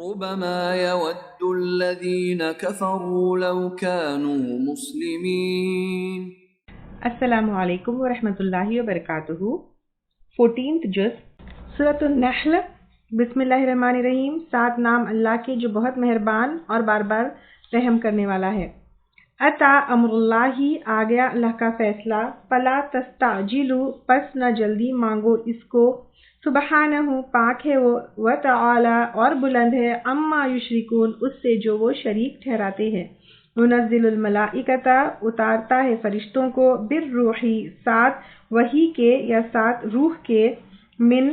ربما يود الذين كفروا لو كانوا مسلمين. السلام علیکم ورحمۃ اللہ وبرکاتہ. 14th جز سورۃ النحل. بسم اللہ الرحمن الرحیم. سات نام اللہ کے جو بہت مہربان اور بار بار رحم کرنے والا ہے. اتا امر اللہ، آ گیا اللہ کا فیصلہ. فلا تستعجلوا، پس نہ جلدی مانگو اس کو. سبحانہ، پاک ہے وہ. وتعالی، اور بلند ہے. اما یشرکون، اس سے جو وہ شریک ٹھہراتے ہیں. منزل الملائکۃ، اتارتا ہے فرشتوں کو. بالروحی، ساتھ وحی کے یا ساتھ روح کے. من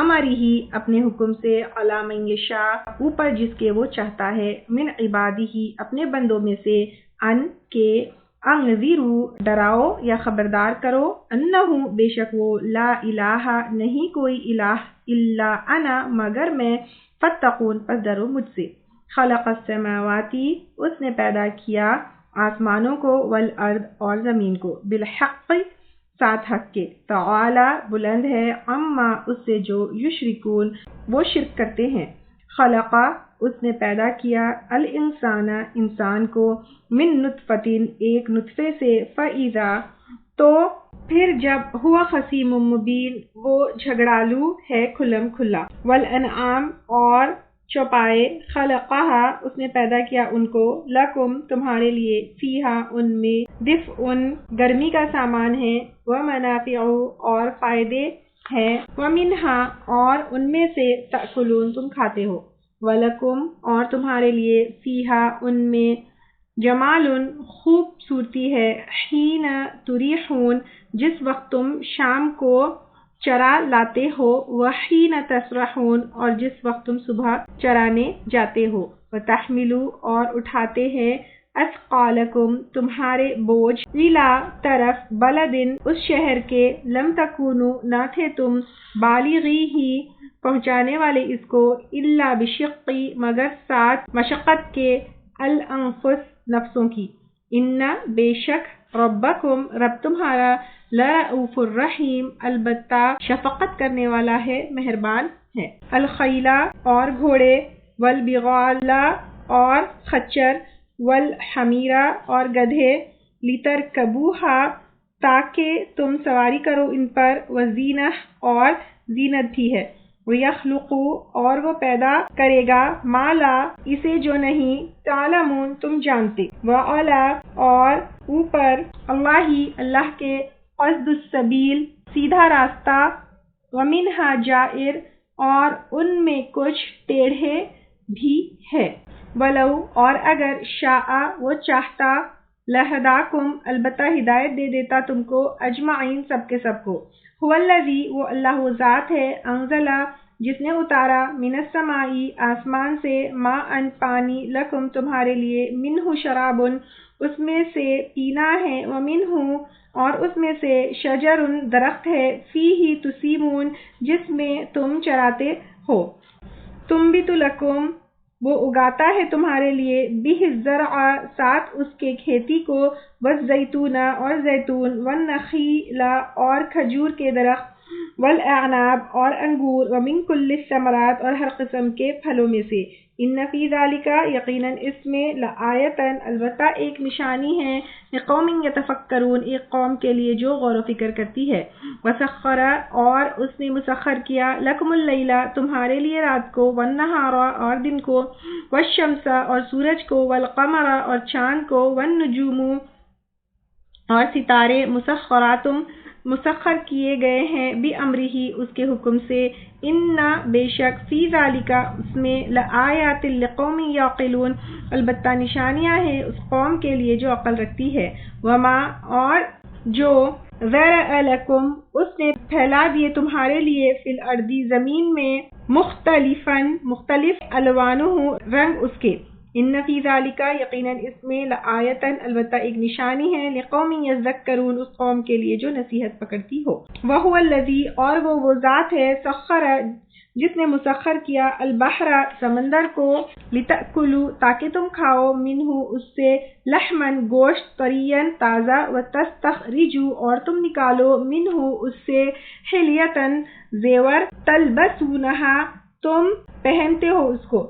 امرہ، اپنے حکم سے. علی من یشاء، اوپر جس کے وہ چاہتا ہے. من عبادہ، اپنے بندوں میں سے. ان کے انذروا، ڈراؤ یا خبردار کرو. انہ، بے شک وہ. لا الہ، نہیں کوئی الہ. الا انا، مگر میں. فاتقون، پس ڈرو مجھ سے. خلق السماوات، اس نے پیدا کیا آسمانوں کو. والارض، اور زمین کو. بالحق، ساتھ حق کے. تعالی، بلند ہے. اما، اس سے جو. یشرکون، وہ شرک کرتے ہیں. خلقا، اس نے پیدا کیا. الانسان، انسان کو. من نطفۃ، ایک نطفے سے. فاذا، تو پھر جب. ہوا خصیم مبین، وہ جھگڑالو ہے کھلم کھلا. والانعام، اور چوپائے. خلقہا، اس نے پیدا کیا ان کو. لکم، تمہارے لیے. فیہا، ان میں. دفء، گرمی کا سامان ہے. ومنافع، اور فائدے ہیں. ومنہا، اور ان میں سے. تأکلون، تم کھاتے ہو. ولکم، اور تمہارے لیے. فیہا، ان میں. جمال، خوبصورتی ہے. حین تریحون، جس وقت تم شام کو چرا لاتے ہو. وحین تسرحون، اور جس وقت تم صبح چرانے جاتے ہو. وتحملوا، اور اٹھاتے ہیں. اثقالکم، تمہارے بوجھ. الی، طرف. بلدن، اس شہر کے. لم تکونوا، نہ تھے تم. بالغیہ، پہنچانے والے اس کو. الا بشقی، مگر ساتھ مشقت کے. الانفس، نفسوں کی. ان، بے شک. ربکم، رب تمہارا. لرؤوف الرحیم، البتہ شفقت کرنے والا ہے، مہربان ہے. الخیلا، اور گھوڑے. والبغال، اور خچر. والحمیرہ، اور گدھے. لترکبوہا، تاکہ تم سواری کرو ان پر. وزینہ، اور زینت بھی ہے. وَيَخْلُقُ، اور وہ پیدا کرے گا. ما لا، اسے جو نہیں. تعلمون، تم جانتے. وَعَلَى، اور اوپر. اللہ کے. قصد السبیل، سیدھا راستہ. وَمِنْہا جَائِر، اور ان میں کچھ ٹیڑھے بھی ہے. وَلَوْ، اور اگر. شاء، وہ چاہتا. لَہَدَاكُمْ، البتہ ہدایت دے دیتا تم کو. اجمعین، سب کے سب کو. هو الذی، وہ اللہ وہ ذات ہے. انزل، جس نے اتارا. من السماء، آسمان سے. ماء، پانی. لکم، تمہارے لیے. منہ شراب، اس میں سے پینا ہے. ومنہ، اور اس میں سے. شجر، درخت ہے. فیہ تسیمون، جس میں تم چراتے ہو. تنبت لکم، وہ اگاتا ہے تمہارے لیے. بہ الزرع، ساتھ اس کے کھیتی کو. والزیتون، اور زیتون. والنخیل، اور کھجور کے درخت. والاعناب، اور انگور. ومن کل الثمرات، اور ہر قسم کے پھلوں میں سے. ان فی ذالک، یقیناً اس میں. لآیۃ، البتہ ایک نشانی ہے. لقوم یتفکرون، ایک قوم کے لیے جو غور و فکر کرتی ہے. وسخر، اور اس نے مسخر کیا. لکم اللیل، تمہارے لیے رات کو. والنہار، اور دن کو. والشمس، اور سورج کو. والقمر، اور چاند کو. والنجوم، اور ستارے. مسخر کیے گئے ہیں. بِأَمْرِهِ، اس کے حکم سے. ان، بے شک. فی ذالک، اس میں. لآیات لقوم یعقلون، البتہ نشانیاں ہیں اس قوم کے لیے جو عقل رکھتی ہے. وما، اور جو. ذرأ لکم، اس نے پھیلا دیے تمہارے لیے. فی الارض، زمین میں. مختلف الوانہ، رنگ اس کے. ان فی ذالک، یقیناً اس میں. لآیۃ، البتہ ایک نشانی ہے. لقوم یذکرون، اس قوم کے لیے جو نصیحت پکڑتی ہو. وہو الذی، اور وہ ذات ہے. سخر، جس نے مسخر کیا. البحر، سمندر کو. لتأکلوا، تاکہ تم کھاؤ. منہ، اس سے. لحمن، گوشت. طریا، تازہ. وتستخرجوا، اور تم نکالو. منہ، اس سے. حلیۃ، زیور. تلبسونہا، تم پہنتے ہو اس کو.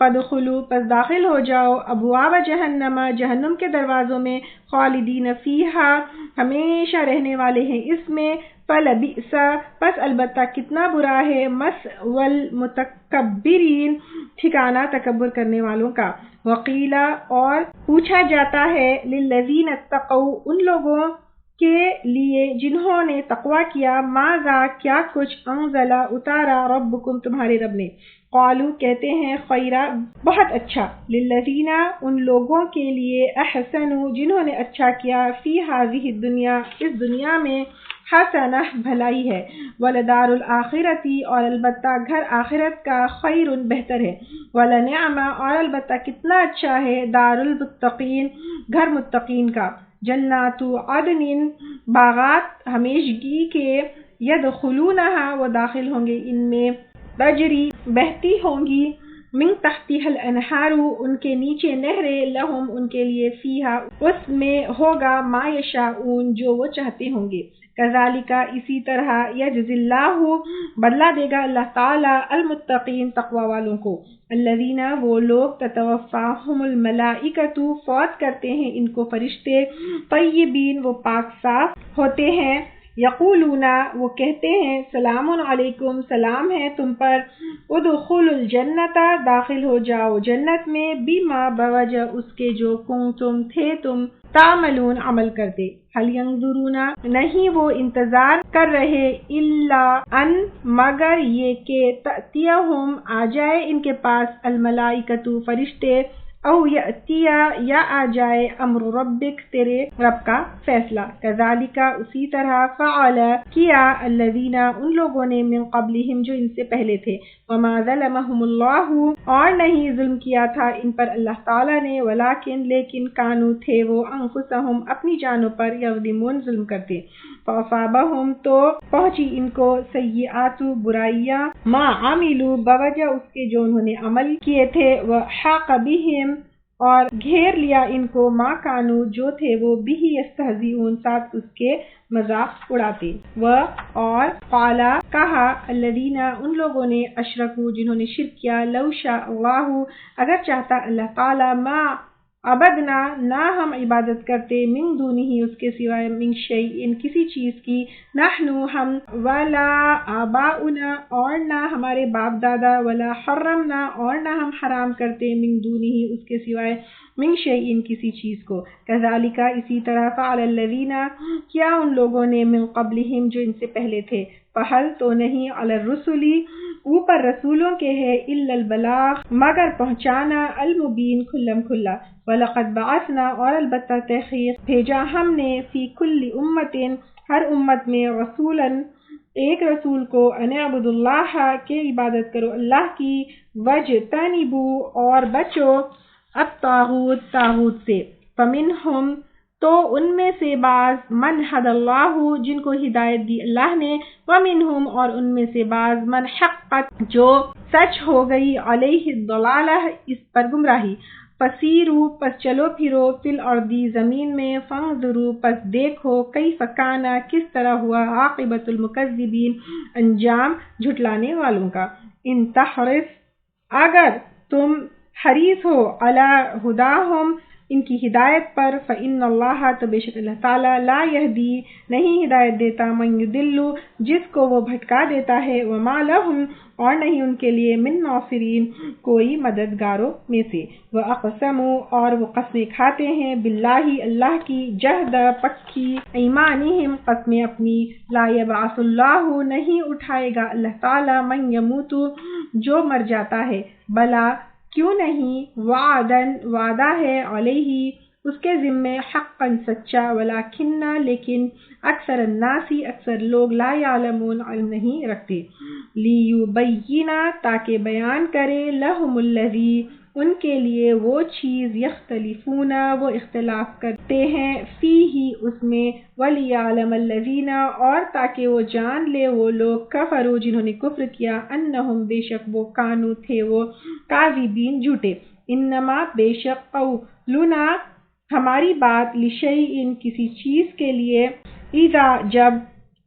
فدخلوا پس داخل ہو جاؤ ابواب جہنم جہنم کے دروازوں میں خالدین فیہا ہمیشہ رہنے والے ہیں اس میں فلبئس پس البتہ کتنا برا ہے مثوى المتکبرین ٹھکانہ تکبر کرنے والوں کا وقیلا اور پوچھا جاتا ہے للذین اتقوا ان لوگوں کے لیے جنہوں نے تقوی کیا ماذا کیا کچھ انزل اتارا ربکم تمہارے رب نے قالو کہتے ہیں خیرا بہت اچھا للذین ان لوگوں کے لیے احسنوا جنہوں نے اچھا کیا فی ہذہ الدنیا اس دنیا میں حسنہ بھلائی ہے ولدار الاخرتی اور البتہ گھر آخرت کا خیر بہتر ہے ولنعم اور البتہ کتنا اچھا ہے دار المتقین گھر متقین کا جنات عدن باغات ہمیشگی کے یدخلونہا وہ داخل ہوں گے ان میں تجری بہتی ہوں گی من تحتها الانہار ان کے نیچے نہریں لہم ان کے لیے فیہا اس میں ہوگا ما یشاءون جو وہ چاہتے ہوں گے کذالک اسی طرح یجزی اللہ بدلہ دے گا اللہ تعالی المتقین تقوی والوں کو الذین وہ لوگ تتوفاہم الملائکۃ فوت کرتے ہیں ان کو فرشتے طیبین وہ پاک صاف ہوتے ہیں یقولون وہ کہتے ہیں سلام علیکم سلام ہے تم پر ادخلوا الجنت داخل ہو جاؤ جنت میں بما بوجہ اس کے جو کنتم تھے تم تعملون عمل کرتے هل ينظرون نہیں وہ انتظار کر رہے الا ان مگر یہ کہ تأتیہم آ جائے ان کے پاس الملائکۃ فرشتے او یأتیا یا آ جائے امر ربک تیرے رب کا فیصلہ کذالک اسی طرح فعل کیا الذین ان لوگوں نے من قبلہم جو ان سے پہلے تھے وما ظلمہم اللہ اور نہیں ظلم کیا تھا ان پر اللہ تعالی نے ولکن لیکن کانوا تھے وہ انفسہم اپنی جانوں پر یظلمون ظلم کرتے فاصابہم تو پہنچی ان کو سیئات برائیاں ما عملوا بوجہ اس کے جو انہوں نے عمل کیے تھے وحاق بہم اور گھیر لیا ان کو ما کانو جو تھے وہ بھی یستہزئون ساتھ اس کے مذاق اڑاتے اور قالا کہا الذین ان لوگوں نے اشرکو جنہوں نے شرک کیا لو شاء اللہ اگر چاہتا اللہ تعالی ما عبدنا نہ ہم عبادت کرتے من دونہ اس کے سوائے من شیء کسی چیز کی نحن ہم ولا آباؤنا اور نہ ہمارے باپ دادا ولا حرمنا اور نہ ہم حرام کرتے من دونہ اس کے سوائے من شیء کسی چیز کو کذالک اسی طرح فعل الذین کیا ان لوگوں نے من قبلہم جو ان سے پہلے تھے فہل تو نہیں علی الرسل اوپر رسولوں کے ہے الا البلاغ مگر پہنچانا المبین کھلم کھلا وَلَقَدْ بَعَثْنَا اور البتہ تحقیق بھیجا ہم نے فی کل امت ہر امت میں رسولاً ایک رسول کو ان اعبدوا اللہ کہ عبادت کرو اللہ کی وَاجْتَنِبُوا اور بچو الطاغوت طاغوت سے فمنہم تو ان میں سے بعض من حد اللہ جن کو ہدایت دی اللہ نے ومنہم اور ان میں سے بعض من حقت جو سچ ہو گئی علیہ الضلالہ اس پر گمراہی فسیرو پس چلو پھرو فی الارض زمین میں فانظرو پس دیکھو کیف کان کس طرح ہوا عاقبت المکذبین انجام جھٹلانے والوں کا ان تحرص اگر تم حریص ہو علی ہداہم ان کی ہدایت پر فإن اللہ تو بے شک اللہ تعالی لا یہدی نہیں ہدایت دیتا من یضل جس کو وہ بھٹکا دیتا ہے وما لہم اور نہیں ان کے لیے من ناصرین کوئی مددگاروں میں سے وَأَقْسَمُوا اور وہ قسمیں کھاتے ہیں باللہ اللہ کی جہد پکی ایمانہم قسمیں اپنی لا یبعث اللہ نہیں اٹھائے گا اللہ تعالی من یموت جو مر جاتا ہے بلا کیوں نہیں وعدن وعدہ ہے علیہ اس کے ذمے حقا سچا ولیکن لیکن اکثر الناسی اکثر لوگ لا یعلمون علم نہیں رکھتے لیبین تاکہ بیان کرے لہم الذی ان کے لیے وہ چیز یختلفون وہ اختلاف کرتے ہیں فیہ اس میں ولیعلم الذین اور تاکہ وہ جان لے وہ لوگ کفروا جنہوں نے کفر کیا انہم بے شک وہ کانو تھے وہ کاذبین جھوٹے انما بے شک قولنا ہماری بات لشیء کسی چیز کے لیے اذا جب